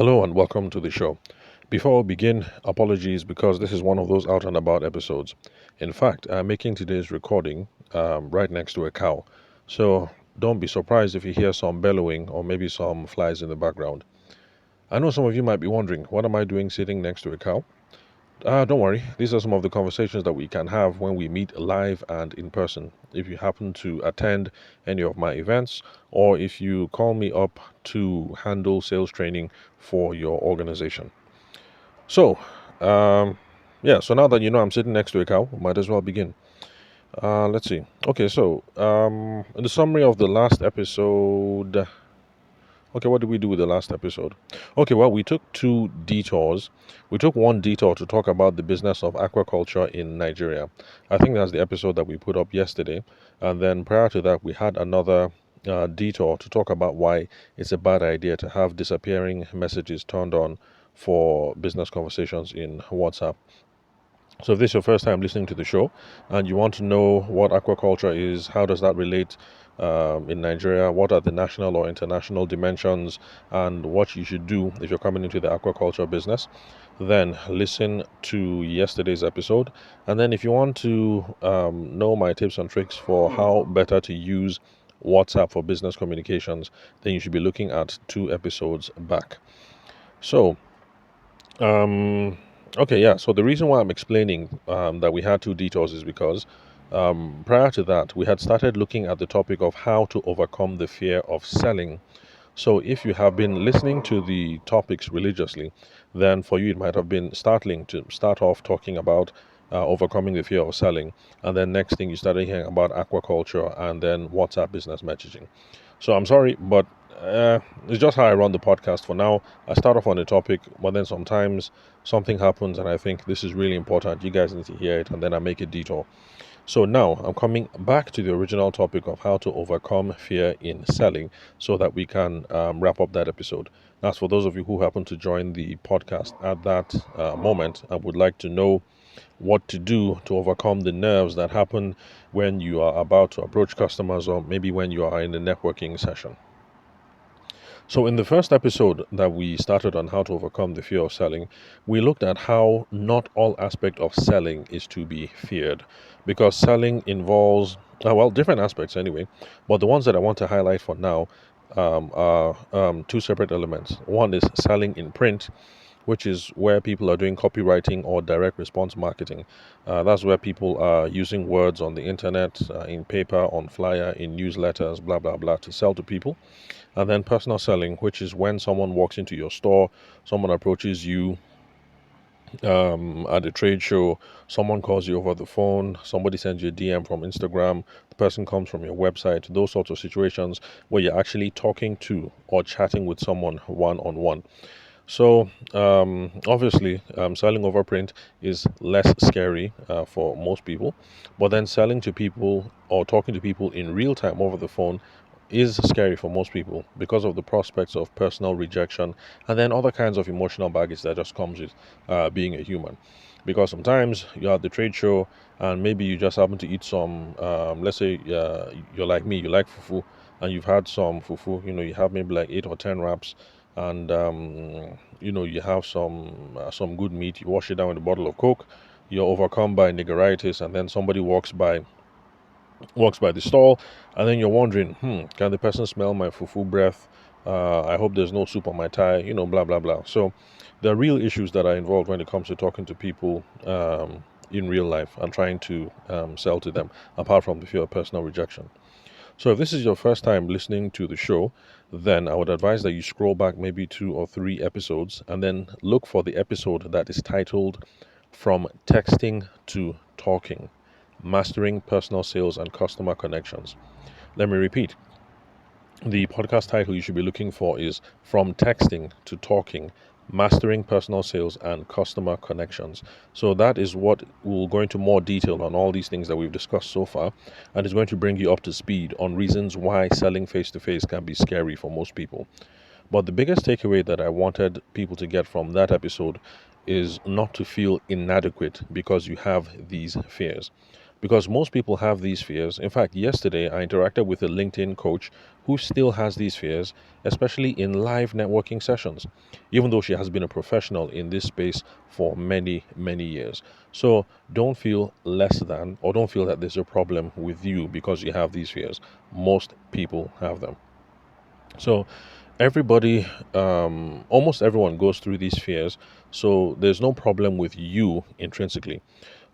Hello and welcome to the show. Before we begin, apologies because this is one of those out and about episodes. In fact, I'm making today's recording right next to a cow. So don't be surprised if you hear some bellowing or maybe some flies in the background. I know some of you might be wondering, what am I doing sitting next to a cow? Don't worry, these are some of the conversations that we can have when we meet live and in person. If you happen to attend any of my events, or if you call me up to handle sales training for your organization. So, um, yeah, so now that you know I'm sitting next to a cow, might as well begin. Let's see. Okay, so in the summary of the last episode, okay, what did we do with the last episode? Okay, well, we took two detours. We took one detour to talk about the business of aquaculture in Nigeria. I think that's the episode that we put up yesterday. And then prior to that, we had another detour to talk about why it's a bad idea to have disappearing messages turned on for business conversations in WhatsApp. So, if this is your first time listening to the show and you want to know what aquaculture is, how does that relate in Nigeria, what are the national or international dimensions, and what you should do if you're coming into the aquaculture business, then listen to yesterday's episode. And then, if you want to know my tips and tricks for how better to use WhatsApp for business communications, then you should be looking at two episodes back. So, okay, yeah. So the reason why I'm explaining that we had two detours is because prior to that, we had started looking at the topic of how to overcome the fear of selling. So if you have been listening to the topics religiously, then for you it might have been startling to start off talking about overcoming the fear of selling, and then next thing you started hearing about aquaculture and then WhatsApp business messaging. So I'm sorry, but it's just how I run the podcast for now. I start off on a topic, but then sometimes something happens and I think this is really important. You guys need to hear it, and then I make a detour. So now I'm coming back to the original topic of how to overcome fear in selling so that we can wrap up that episode. As for those of you who happen to join the podcast at that moment, I would like to know what to do to overcome the nerves that happen when you are about to approach customers or maybe when you are in a networking session. So, in the first episode that we started on how to overcome the fear of selling, we looked at how not all aspect of selling is to be feared, because selling involves well, different aspects anyway. But the ones that I want to highlight for now are two separate elements. One is selling in print, which is where people are doing copywriting or direct response marketing. That's where people are using words on the internet, in paper, on flyer, in newsletters, blah blah blah, to sell to people. And then personal selling, which is when someone walks into your store, someone approaches you at a trade show, someone calls you over the phone, somebody sends you a DM from Instagram, the person comes from your website, those sorts of situations where you're actually talking to or chatting with someone one on one. So, obviously, selling over print is less scary for most people, but then selling to people or talking to people in real time over the phone is scary for most people because of the prospects of personal rejection and then other kinds of emotional baggage that just comes with being a human. Because sometimes you're at the trade show and maybe you just happen to eat some, let's say you're like me, you like fufu, and you've had some fufu, you have maybe like 8 or 10 wraps, and you have some good meat, you wash it down with a bottle of Coke, you're overcome by niggeritis, and then somebody walks by the stall, and then you're wondering, can the person smell my fufu breath? I hope there's no soup on my tie, blah, blah, blah. So there are real issues that are involved when it comes to talking to people in real life and trying to sell to them, apart from the fear of personal rejection. So if this is your first time listening to the show, then I would advise that you scroll back maybe 2 or 3 episodes and then look for the episode that is titled From Texting to Talking, Mastering Personal Sales and Customer Connections. Let me repeat. The podcast title you should be looking for is From Texting to Talking, Mastering Personal Sales and Customer Connections. So that is what will go into more detail on all these things that we've discussed so far, and is going to bring you up to speed on reasons why selling face to face can be scary for most people. But the biggest takeaway that I wanted people to get from that episode is not to feel inadequate because you have these fears. because most people have these fears. In fact, yesterday I interacted with a LinkedIn coach who still has these fears, especially in live networking sessions, even though she has been a professional in this space for many, many years. So don't feel less than, or don't feel that there's a problem with you because you have these fears. Most people have them. So everybody, almost everyone goes through these fears. So there's no problem with you intrinsically.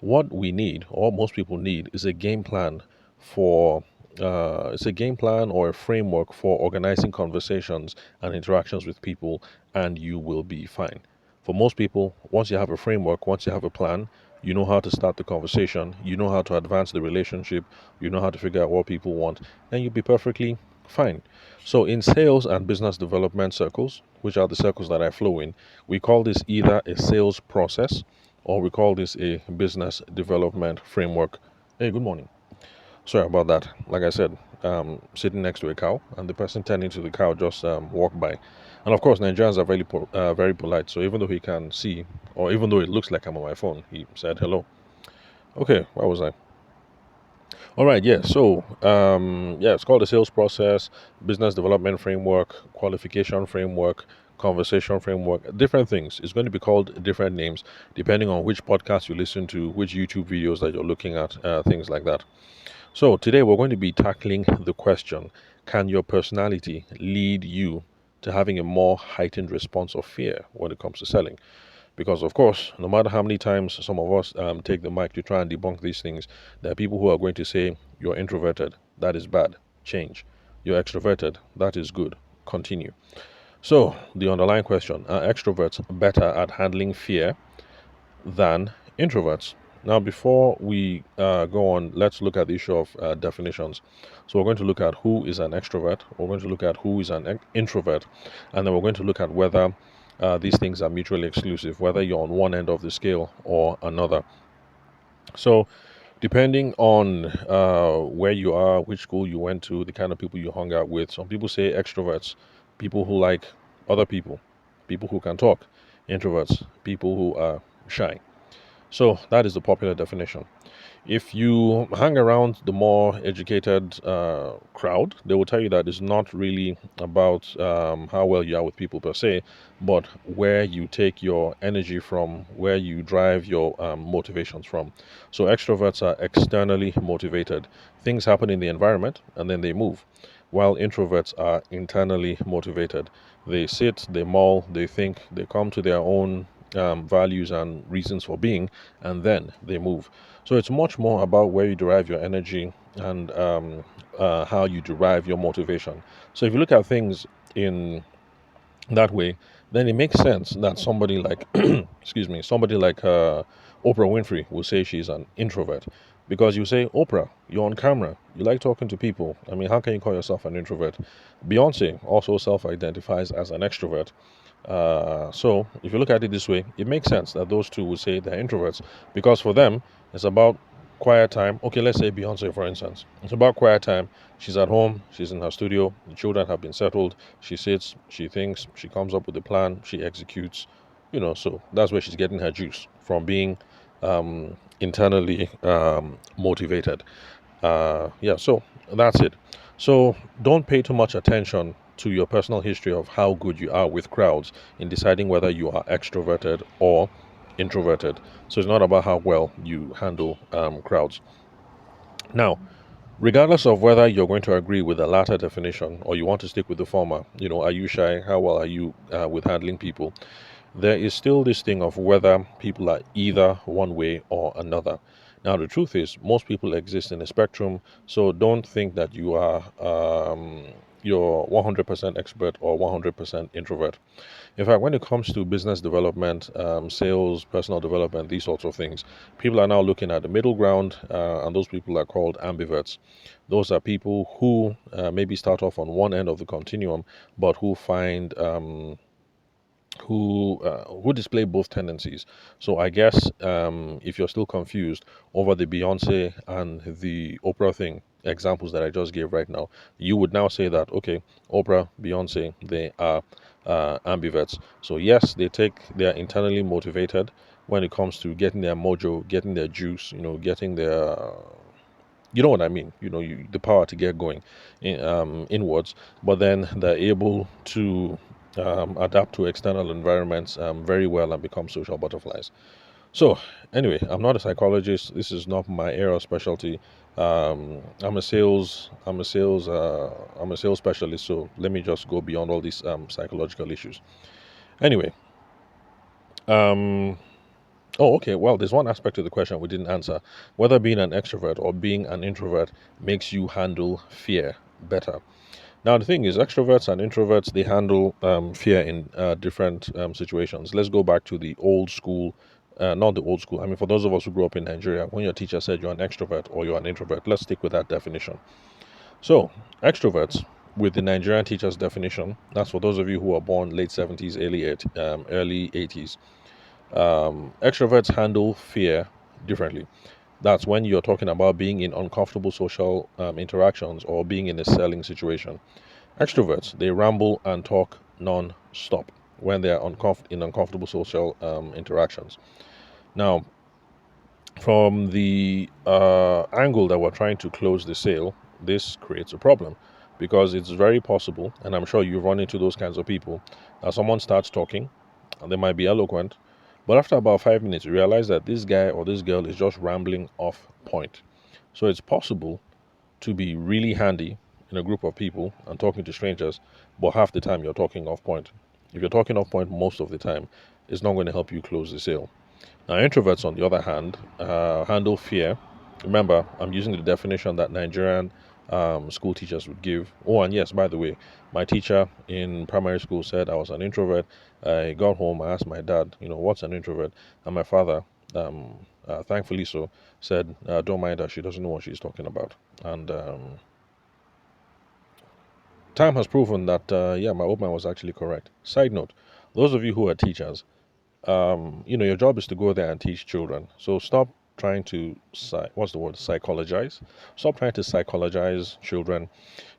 What we need, or most people need, is a game plan for. It's a game plan or a framework for organizing conversations and interactions with people, and you will be fine. For most people, once you have a framework, once you have a plan, you know how to start the conversation, you know how to advance the relationship, you know how to figure out what people want, and you'll be perfectly fine. So, in sales and business development circles, which are the circles that I flow in, we call this either a sales process or we call this a business development framework. Hey, good morning. Sorry about that. Like I said, sitting next to a cow, and the person tending to the cow just walked by. And of course, Nigerians are very polite. So even though he can see, or even though it looks like I'm on my phone, he said hello. Okay, where was I? All right, yeah. So, yeah, it's called the sales process, business development framework, qualification framework, conversation framework, different things. It's going to be called different names depending on which podcast you listen to, which YouTube videos that you're looking at, things like that. So, today we're going to be tackling the question: can your personality lead you to having a more heightened response of fear when it comes to selling? Because, of course, no matter how many times some of us take the mic to try and debunk these things, there are people who are going to say, you're introverted, that is bad, change. You're extroverted, that is good, continue. So, the underlying question: are extroverts better at handling fear than introverts? Now, before we go on, let's look at the issue of definitions. So, we're going to look at who is an extrovert, we're going to look at who is an introvert, and then we're going to look at whether these things are mutually exclusive, whether you're on one end of the scale or another. So, depending on where you are, which school you went to, the kind of people you hung out with, some people say extroverts, people who like other people who can talk, introverts, people who are shy. So, that is the popular definition. If you hang around the more educated crowd, they will tell you that it's not really about how well you are with people per se, but where you take your energy from, where you drive your motivations from. So extroverts are externally motivated. Things happen in the environment and then they move, while introverts are internally motivated. They sit, they mull, they think, they come to their own values and reasons for being, and then they move. So it's much more about where you derive your energy and how you derive your motivation. So if you look at things in that way, then it makes sense that somebody like, excuse me, somebody like Oprah Winfrey will say she's an introvert. Because you say, Oprah, you're on camera, you like talking to people. I mean, how can you call yourself an introvert? Beyonce also self identifies as an extrovert. So, if you look at it this way, it makes sense that those two would say they're introverts because for them, it's about quiet time. Okay, let's say Beyonce, for instance. It's about quiet time. She's at home, she's in her studio, the children have been settled. She sits, she thinks, she comes up with a plan, she executes. So that's where she's getting her juice from being internally motivated. Yeah, so that's it. So don't pay too much attention to your personal history of how good you are with crowds in deciding whether you are extroverted or introverted. So it's not about how well you handle crowds. Now, regardless of whether you're going to agree with the latter definition or you want to stick with the former, are you shy? How well are you with handling people? There is still this thing of whether people are either one way or another. Now, the truth is, most people exist in a spectrum, so don't think that you're 100% expert or 100% introvert. In fact, when it comes to business development, sales, personal development, these sorts of things, people are now looking at the middle ground, and those people are called ambiverts. Those are people who maybe start off on one end of the continuum, but who find who display both tendencies. So I guess if you're still confused over the Beyonce and the Oprah thing, examples that I just gave right now, you would now say that okay, Oprah, Beyonce, they are ambiverts. So yes, they are internally motivated when it comes to getting their mojo, getting their juice, getting their You know what I mean? The power to get going inwards, but then they're able to adapt to external environments very well and become social butterflies. So, anyway, I'm not a psychologist. This is not my area of specialty. I'm a sales specialist. So let me just go beyond all these psychological issues. Anyway, um, oh, okay. Well, there's one aspect of the question we didn't answer: whether being an extrovert or being an introvert makes you handle fear better. Now, the thing is, extroverts and introverts, they handle fear in different situations. Let's go back to the old school, not the old school. I mean, for those of us who grew up in Nigeria, when your teacher said you're an extrovert or you're an introvert, let's stick with that definition. So, extroverts, with the Nigerian teacher's definition, that's for those of you who are born late 70s, early 80s. Extroverts handle fear differently. That's when you're talking about being in uncomfortable social interactions or being in a selling situation. Extroverts, they ramble and talk non-stop when they're in uncomfortable social interactions. Now, from the angle that we're trying to close the sale, this creates a problem because it's very possible, and I'm sure you've run into those kinds of people, that someone starts talking and they might be eloquent, but after about 5 minutes, you realize that this guy or this girl is just rambling off point. So it's possible to be really handy in a group of people and talking to strangers, but half the time you're talking off point. If you're talking off point most of the time, it's not going to help you close the sale. Now, introverts, on the other hand, handle fear. Remember, I'm using the definition that Nigerian school teachers would give. Oh, and yes, by the way, my teacher in primary school said I was an introvert. I got home, I asked my dad, what's an introvert? And my father, thankfully so, said, don't mind her, she doesn't know what she's talking about. And time has proven that, yeah, my old man was actually correct. Side note, those of you who are teachers, your job is to go there and teach children. So stop trying to, what's the word, psychologize. Stop trying to psychologize children.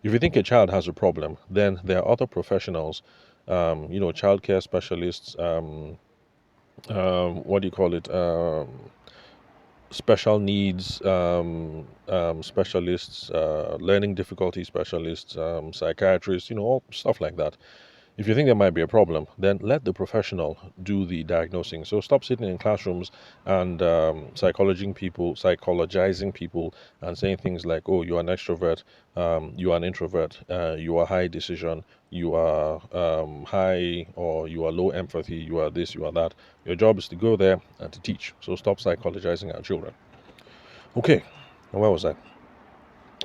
If you think a child has a problem, then there are other professionals, childcare specialists, what do you call it? Special needs specialists, learning difficulty specialists, psychiatrists, all stuff like that. If you think there might be a problem, then let the professional do the diagnosing. So stop sitting in classrooms and psychologizing people, and saying things like, "Oh, you are an extrovert, you are an introvert, you are high decision, you are high or you are low empathy, you are this, you are that." Your job is to go there and to teach. So stop psychologizing our children. Okay, where was I?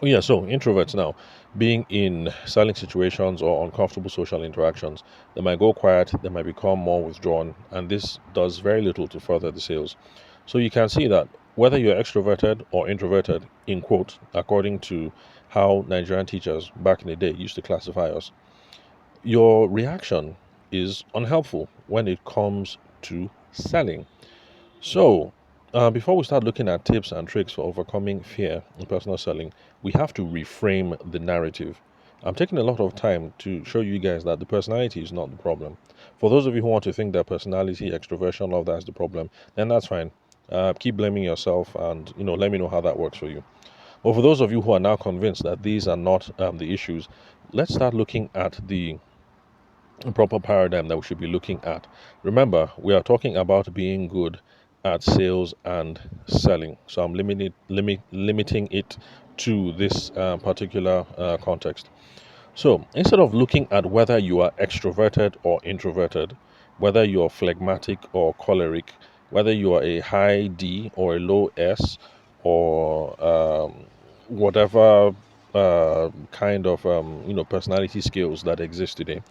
Oh, yeah, so introverts now, being in silent situations or uncomfortable social interactions, they might go quiet, they might become more withdrawn, and this does very little to further the sales. So you can see that whether you're extroverted or introverted, in quote, according to how Nigerian teachers back in the day used to classify us, your reaction is unhelpful when it comes to selling. So, before we start looking at tips and tricks for overcoming fear in personal selling, we have to reframe the narrative. I'm taking a lot of time to show you guys that the personality is not the problem. For those of you who want to think that personality, extroversion, all of that is the problem, then that's fine. Keep blaming yourself, and let me know how that works for you. But for those of you who are now convinced that these are not the issues, let's start looking at the proper paradigm that we should be looking at. Remember, we are talking about being good at sales and selling. So I'm limiting it to this particular context. So instead of looking at whether you are extroverted or introverted, whether you are phlegmatic or choleric, whether you are a high D or a low S, or whatever kind of personality skills that exist today,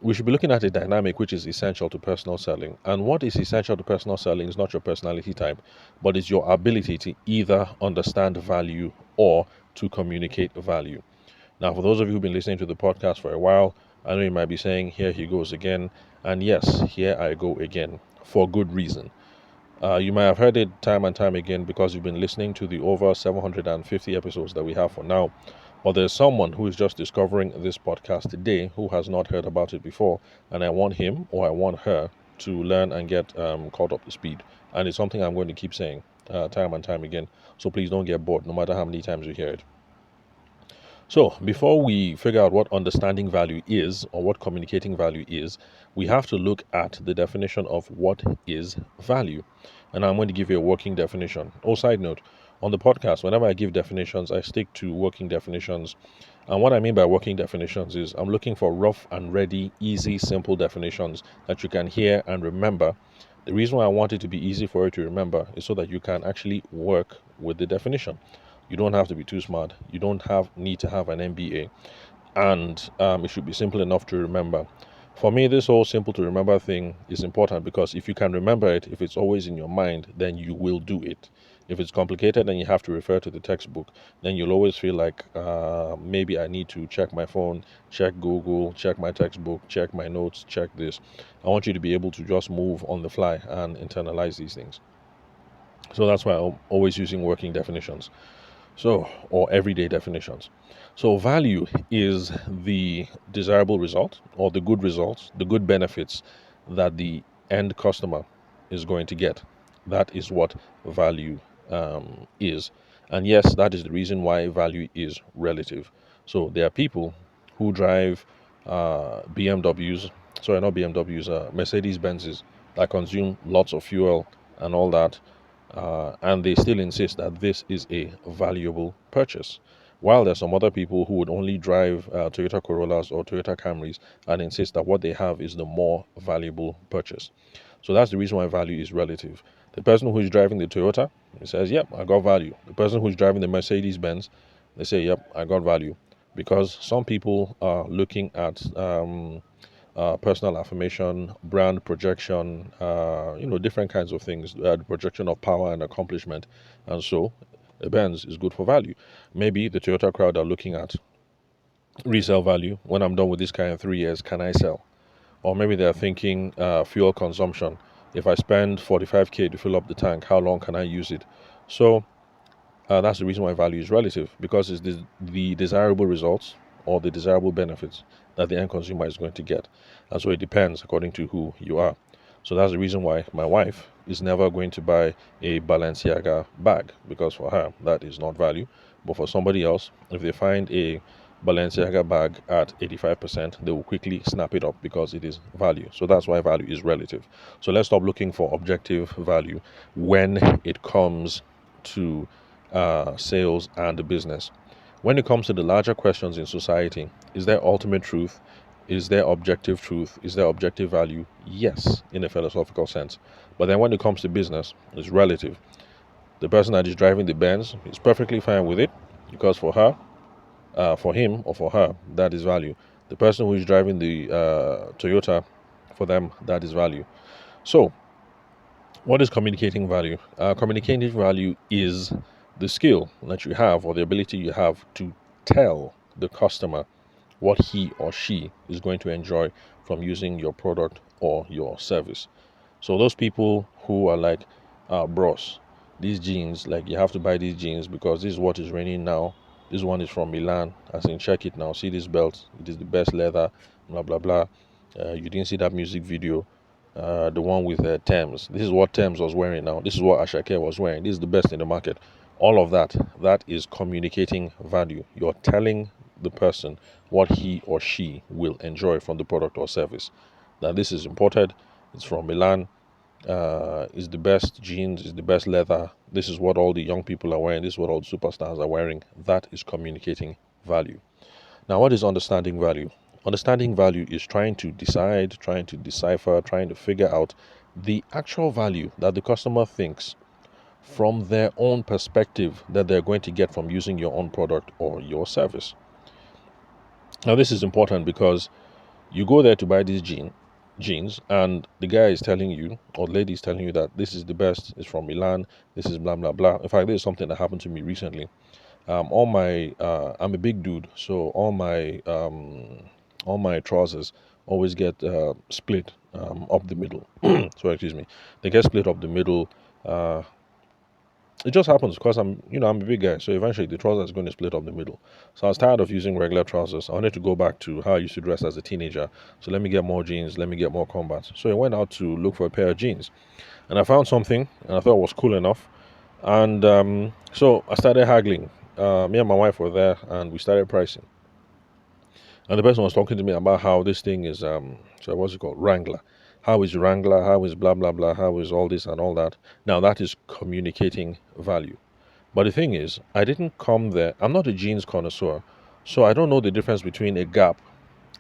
we should be looking at a dynamic which is essential to personal selling. And what is essential to personal selling is not your personality type, but it's your ability to either understand value or to communicate value. Now, for those of you who've been listening to the podcast for a while, I know you might be saying, "Here he goes again." And yes, here I go again, for good reason. You might have heard it time and time again because you've been listening to the over 750 episodes that we have for now. Or there's someone who is just discovering this podcast today who has not heard about it before, and I want him or I want her to learn and get caught up to speed. And it's something I'm going to keep saying. time and time again. So please don't get bored, no matter how many times you hear it. So, before we figure out what understanding value is or what communicating value is, we have to look at the definition of what is value. And I'm going to give you a working definition. Oh, side note, on the podcast, whenever I give definitions, I stick to working definitions. And what I mean by working definitions is I'm looking for rough and ready, easy, simple definitions that you can hear and remember. The reason why I want it to be easy for you to remember is so that you can actually work with the definition. You don't have to be too smart. You don't need to have an MBA, and it should be simple enough to remember. For me, this whole simple to remember thing is important because if you can remember it, if it's always in your mind, then you will do it. If it's complicated and you have to refer to the textbook, then you'll always feel like maybe I need to check my phone, check Google, check my textbook, check my notes, check this. I want you to be able to just move on the fly and internalize these things. So that's why I'm always using working definitions. So, or everyday definitions. So, value is the desirable result or the good results, the good benefits that the end customer is going to get. That is what value is. And yes, that is the reason why value is relative. So, there are people who drive BMWs, sorry, not BMWs, Mercedes Benzes that consume lots of fuel and all that, and they still insist that this is a valuable purchase. While there's some other people who would only drive Toyota Corollas or Toyota Camrys and insist that what they have is the more valuable purchase. So that's the reason why value is relative. The person who's driving the Toyota, he says, "Yep, I got value." The person who's driving the Mercedes Benz, they say, "Yep, I got value," because some people are looking at personal affirmation, brand projection, different kinds of things, the projection of power and accomplishment. And so the Benz is good for value. Maybe the Toyota crowd are looking at resale value. When I'm done with this car in 3 years, can I sell? Or maybe they're thinking fuel consumption. If I spend 45K to fill up the tank, how long can I use it? So that's the reason why value is relative, because it's the desirable results or the desirable benefits that the end consumer is going to get. And so it depends according to who you are. So that's the reason why my wife is never going to buy a Balenciaga bag, because for her, that is not value. But for somebody else, if they find a Balenciaga bag at 85%, they will quickly snap it up because it is value. So that's why value is relative. So let's stop looking for objective value when it comes to sales and business. When it comes to the larger questions in society, is there ultimate truth? Is there objective truth? Is there objective value? Yes, in a philosophical sense. But then when it comes to business, it's relative. The person that is driving the Benz is perfectly fine with it because for her, for him or for her, that is value. The person who is driving the Toyota, for them, that is value. So, what is communicating value? Communicating value is the skill that you have or the ability you have to tell the customer what he or she is going to enjoy from using your product or your service. So those people who are like, bros, these jeans, like you have to buy these jeans because this is what is raining now. This one is from Milan. As in, check it now. See this belt. It is the best leather. Blah blah blah. You didn't see that music video. The one with Thames. This is what Thames was wearing now. This is what Ashake was wearing. This is the best in the market. All of that, that is communicating value. You're telling the person what he or she will enjoy from the product or service. Now, this is imported. It's from Milan. Is the best jeans. Is the best leather. This is what all the young people are wearing. This is what all the superstars are wearing. That is communicating value. Now, what is understanding value? Understanding value is trying to decide, trying to decipher, trying to figure out the actual value that the customer thinks from their own perspective that they're going to get from using your own product or your service. Now, this is important because you go there to buy these jeans, and the guy is telling you, or the lady is telling you that this is the best, it's from Milan, this is blah blah blah. In fact, this is something that happened to me recently. I'm a big dude, so all my trousers always get split up the middle. So excuse me, they get split up the middle. Uh, it just happens because I'm a big guy, so eventually the trouser is going to split up the middle. So I was tired of using regular trousers. I wanted to go back to how I used to dress as a teenager. So let me get more jeans, let me get more combats. So I went out to look for a pair of jeans, and I found something, and I thought it was cool enough. And so I started haggling. Me and my wife were there, and we started pricing. And the person was talking to me about how this thing is so what's it called, Wrangler. How is Wrangler? How is blah blah blah? How is all this and all that? Now that is communicating value. But the thing is, I didn't come there. I'm not a jeans connoisseur, so I don't know the difference between a Gap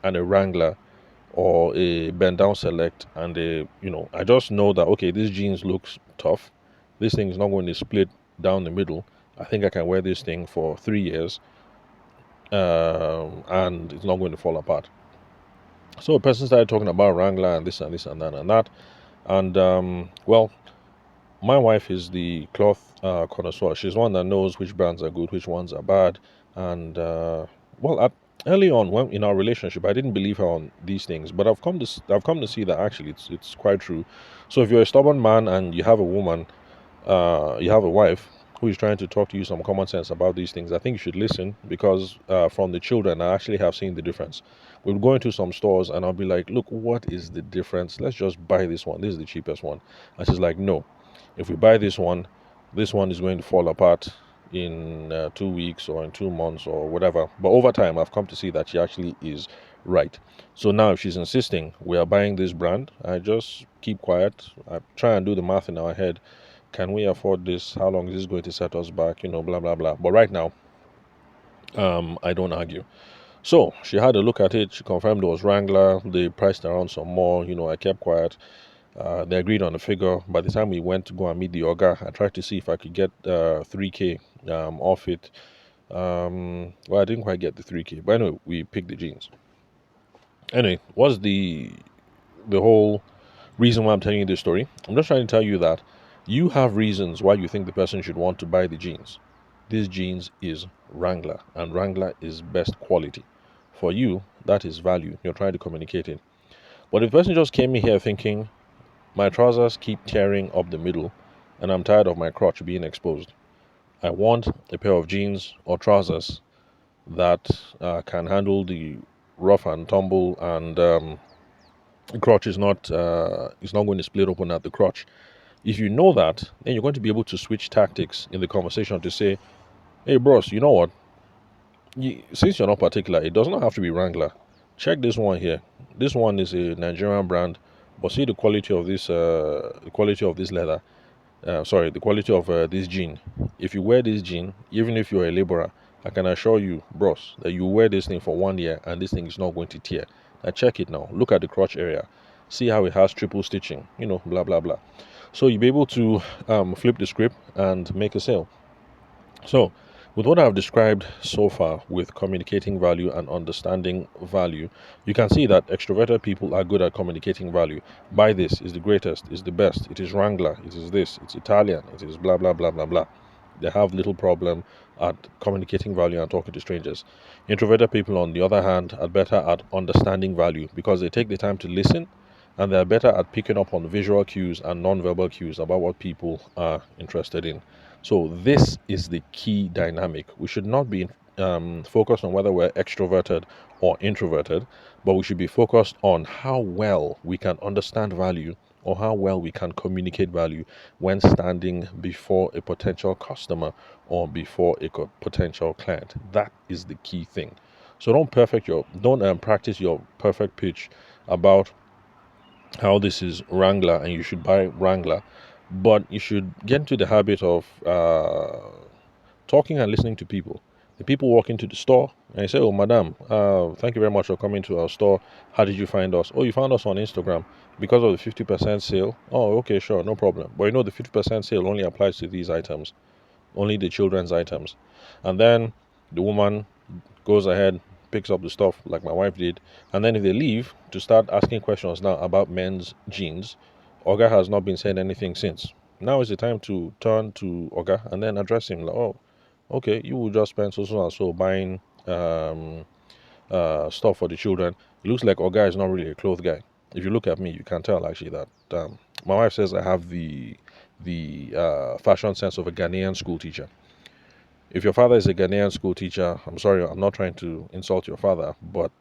and a Wrangler or a bend down select and a, I just know that okay, this jeans looks tough. This thing is not going to split down the middle. I think I can wear this thing for 3 years, and it's not going to fall apart. So a person started talking about Wrangler and this and this and that and that. And well, my wife is the cloth connoisseur. She's one that knows which brands are good, which ones are bad. And well, early on, when in our relationship, I didn't believe her on these things, but I've come to see that actually it's quite true. So if you're a stubborn man and you have a woman, you have a wife who is trying to talk to you some common sense about these things, I think you should listen because from the children, I actually have seen the difference. We'll go into some stores and I'll be like, look, what is the difference? Let's just buy this one. This is the cheapest one. And she's like, no, if we buy this one is going to fall apart in 2 weeks or in 2 months or whatever. But over time, I've come to see that she actually is right. So now, if she's insisting we are buying this brand, I just keep quiet. I try and do the math in our head. Can we afford this? How long is this going to set us back? Blah blah blah. But right now, I don't argue. So she had a look at it. She confirmed it was Wrangler. They priced around some more. I kept quiet. They agreed on a figure. By the time we went to go and meet the Oga, I tried to see if I could get 3K off it. Well, I didn't quite get the 3K, but anyway, we picked the jeans. Anyway, what's the whole reason why I'm telling you this story? I'm just trying to tell you that you have reasons why you think the person should want to buy the jeans. This jeans is Wrangler, and Wrangler is best quality. For you, that is value. You're trying to communicate it. But if the person just came in here thinking, my trousers keep tearing up the middle, and I'm tired of my crotch being exposed, I want a pair of jeans or trousers that can handle the rough and tumble, and the crotch is not going to split open at the crotch. If you know that, then you're going to be able to switch tactics in the conversation to say, hey bros, you know what, since you're not particular, it does not have to be Wrangler. Check this one here. This one is a Nigerian brand, but see the quality of this leather. Sorry, the quality of this jean. If you wear this jean, even if you're a laborer, I can assure you, bros, that you wear this thing for 1 year and this thing is not going to tear. Now check it now. Look at the crotch area. See how it has triple stitching. Blah blah blah. So you'll be able to flip the script and make a sale. So, with what I've described so far with communicating value and understanding value, you can see that extroverted people are good at communicating value. Buy this, is the greatest, is the best, it is Wrangler, it is this, it's Italian, it is blah blah blah blah blah. They have little problem at communicating value and talking to strangers. Introverted people, on the other hand, are better at understanding value because they take the time to listen and they're better at picking up on visual cues and non-verbal cues about what people are interested in. So this is the key dynamic. We should not be focused on whether we're extroverted or introverted, but we should be focused on how well we can understand value or how well we can communicate value when standing before a potential customer or before a potential client. That is the key thing. So don't practice your perfect pitch about how this is Wrangler and you should buy Wrangler, but you should get into the habit of talking and listening to people. The people walk into the store and you say, "Oh, madam, thank you very much for coming to our store. How did you find us? Oh, you found us on Instagram because of the 50% sale. Oh, okay, sure, no problem. But the 50% sale only applies to these items, only the children's items." And then the woman goes ahead, picks up the stuff like my wife did, and then if they leave to start asking questions now about men's jeans, Oga has not been saying anything since. Now is the time to turn to Oga and then address him like, oh, okay, you will just spend so and so buying stuff for the children. It looks like Oga is not really a clothes guy. If you look at me, you can tell actually that my wife says I have the fashion sense of a Ghanaian school teacher. If your father is a Ghanaian school teacher, I'm sorry, I'm not trying to insult your father, but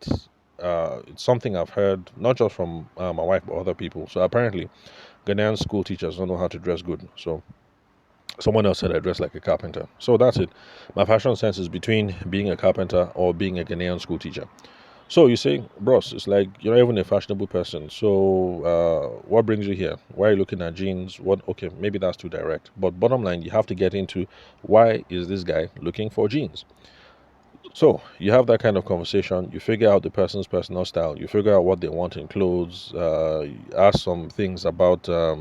it's something I've heard not just from my wife but other people. So apparently, Ghanaian school teachers don't know how to dress good. So Someone else said I dress like a carpenter. So that's it. My fashion sense is between being a carpenter or being a Ghanaian school teacher. So you say, bros, it's like you're not even a fashionable person. So what brings you here? Why are you looking at jeans? What? Okay, maybe that's too direct. But bottom line, you have to get into why is this guy looking for jeans? So you have that kind of conversation. You figure out the person's personal style. You figure out what they want in clothes. You ask some things about their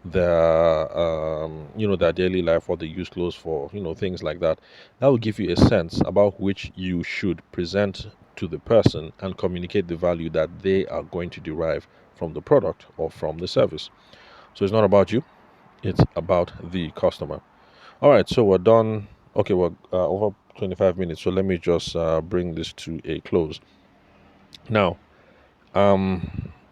their daily life, what they use clothes for, things like that. That will give you a sense about which you should present to the person and communicate the value that they are going to derive from the product or from the service. So it's not about you, it's about the customer. All right, so we're done. Okay, we're over 25 minutes, so let me just bring this to a close. Now, now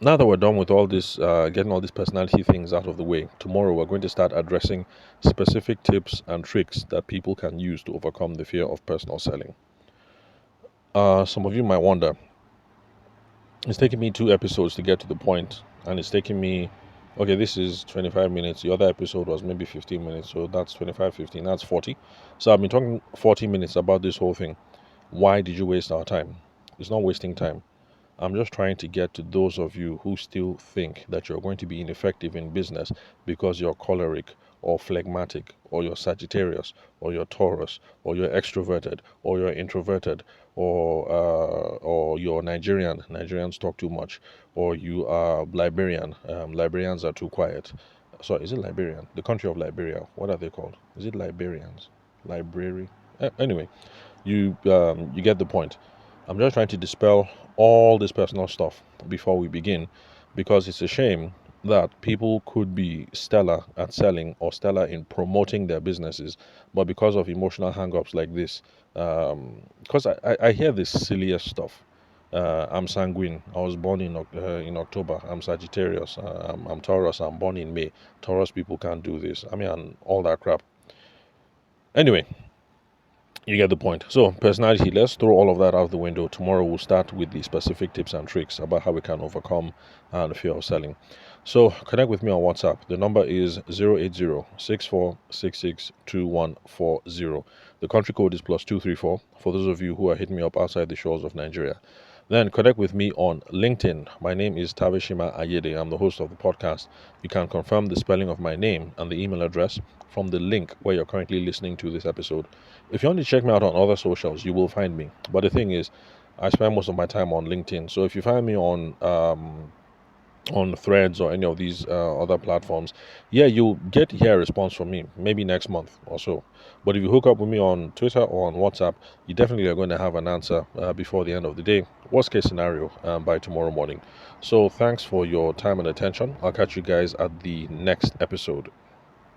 that we're done with all this, getting all these personality things out of the way, tomorrow we're going to start addressing specific tips and tricks that people can use to overcome the fear of personal selling. Some of you might wonder, it's taking me 2 episodes to get to the point, and it's taking me, okay, this is 25 minutes. The other episode was maybe 15 minutes, so that's 25, 15, that's 40. So I've been talking 40 minutes about this whole thing. Why did you waste our time? It's not wasting time. I'm just trying to get to those of you who still think that you're going to be ineffective in business because you're choleric or phlegmatic or you're Sagittarius or you're Taurus or you're extroverted or you're introverted or you're Nigerian. Nigerians talk too much, or you are Liberian. Liberians are too quiet. Sorry, is it Liberian? The country of Liberia. What are they called? Is it Liberians? Library. Anyway, you get the point. I'm just trying to dispel all this personal stuff before we begin, because it's a shame that people could be stellar at selling or stellar in promoting their businesses, but because of emotional hang-ups like this, because I hear this silliest stuff. I'm sanguine. I was born in October. I'm Sagittarius. I'm Taurus. I'm born in May. Taurus people can't do this. I mean, and all that crap. Anyway, you get the point. So, personality, let's throw all of that out the window. Tomorrow we'll start with the specific tips and tricks about how we can overcome the fear of selling. So, connect with me on WhatsApp. The number is 080-6466-2140. The country code is +234 for those of you who are hitting me up outside the shores of Nigeria. Then connect with me on LinkedIn. My name is Tavishima Ayede. I'm the host of the podcast. You can confirm the spelling of my name and the email address from the link where you're currently listening to this episode. If you want to check me out on other socials, you will find me. But the thing is, I spend most of my time on LinkedIn. So if you find me on Threads or any of these other platforms, yeah, you'll get to hear a response from me maybe next month or so. But if you hook up with me on Twitter or on WhatsApp, you definitely are going to have an answer before the end of the day. Worst case scenario, by tomorrow morning. So thanks for your time and attention. I'll catch you guys at the next episode.